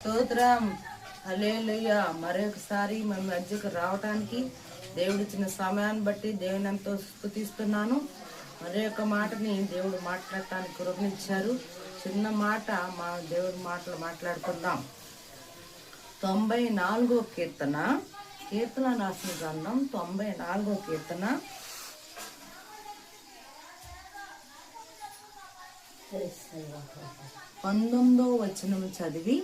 స్తోత్రం. హల్లెలూయా. మరొకసారి మన మధ్యకు రావటానికి దేవుడిచ్చిన సమయాన్ని బట్టి దేవుని ఎంతో స్తుతిస్తున్నాను. మరొక మాటని దేవుడు మాట్లాడటానికి కృపనిచ్చారు. చిన్న మాట మా దేవుడి మాటలు మాట్లాడుకుందాం. 94వ కీర్తన, కీర్తన రాసిన గ్రంథం 94వ కీర్తన 19వ వచనం చదివి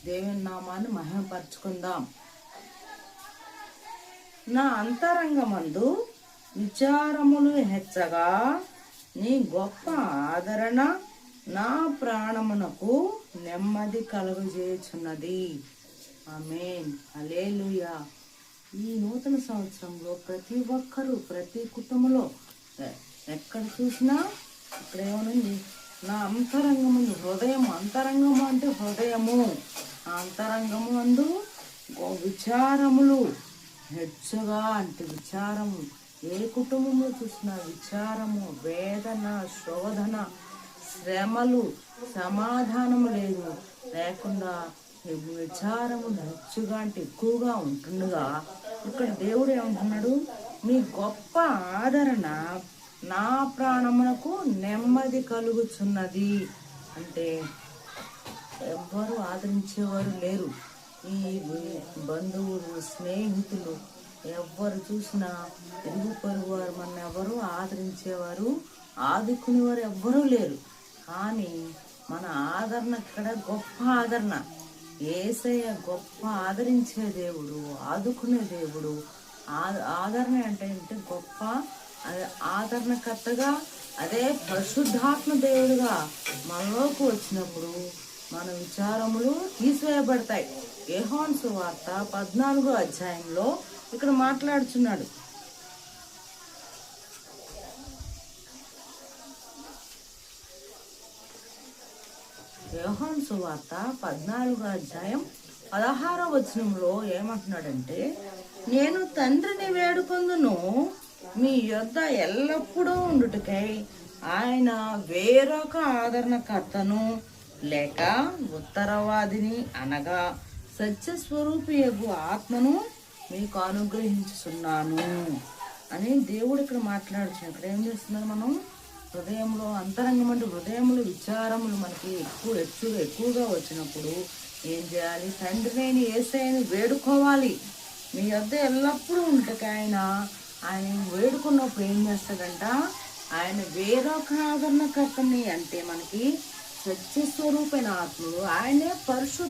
దేవుని నామాన్ని మహిమపరచుకుందాం. నా అంతరంగమందు విచారములు హెచ్చగా నీ గొప్ప ఆదరణ నా ప్రాణమునకు నెమ్మది కలుగజేయుచున్నది. ఆమేన్. హల్లెలూయా. ఈ నూతన సంవత్సరంలో ప్రతి ఒక్కరూ ప్రతి కుటుంబంలో ఎక్కడ చూసినా ఇక్కడ ఏమనుంది, నా అంతరంగము హృదయం. అంతరంగము అంటే హృదయము. ఆ అంతరంగము అందు విచారములు హెచ్చుగా అంటే విచారము. ఏ కుటుంబంలో చూసినా విచారము, వేదన, శోధన, శ్రమలు, సమాధానము లేకుండా విచారము హెచ్చుగా అంటే ఎక్కువగా ఉంటుండగా ఇక్కడ దేవుడు ఏమంటున్నాడు, మీ గొప్ప ఆదరణ నా ప్రాణమునకు నెమ్మది కలుగుచున్నది. అంటే ఎవ్వరు ఆదరించేవారు లేరు. ఈ బంధువులు, స్నేహితులు ఎవ్వరు చూసినా ఇరుగు పొరుగు వారు మన ఎవరు ఆదరించేవారు, ఆదుకునేవారు ఎవ్వరూ లేరు. కానీ మన ఆదరణ ఇక్కడ గొప్ప ఆదరణ. యేసయ్య గొప్ప ఆదరించే దేవుడు, ఆదుకునే దేవుడు. ఆదరణ అంటే గొప్ప ఆదరణకర్తగా, అదే పరిశుద్ధాత్మ దేవుడుగా మనలోకి వచ్చినప్పుడు మన విచారములు తీసివేయబడతాయి. యోహాను సువార్త 14వ అధ్యాయంలో ఇక్కడ మాట్లాడుచున్నాడు. యోహాను సువార్త 14వ అధ్యాయం 16వ వచనంలో ఏమంటున్నాడంటే, నేను తండ్రిని వేడుకొందును మీ యొద్ద ఎల్లప్పుడూ ఉండుటకై ఆయన వేరొక ఆదరణకర్తను లేక ఉత్తరవాదిని అనగా సత్యస్వరూపియగు ఆత్మను మీకు అనుగ్రహించుచున్నాను అని దేవుడు ఇక్కడ మాట్లాడుచున్నాడు. ఇక్కడ ఏం చేస్తున్నారు, మనం హృదయంలో అంతరంగం అంటే హృదయంలో విచారములు మనకి ఎక్కువగా వచ్చినప్పుడు ఏం చేయాలి, తండ్రి లేని యేసయ్యని వేడుకోవాలి. మీ వద్ద ఎల్లప్పుడూ ఉంటక ఆయన వేడుకున్నప్పుడు ఏం చేస్తాడంట, ఆయన వేరొక ఆదరణకర్తని అంటే మనకి సత్యస్వరూపైన ఆత్మలు, ఆయనే పరిశుద్ధ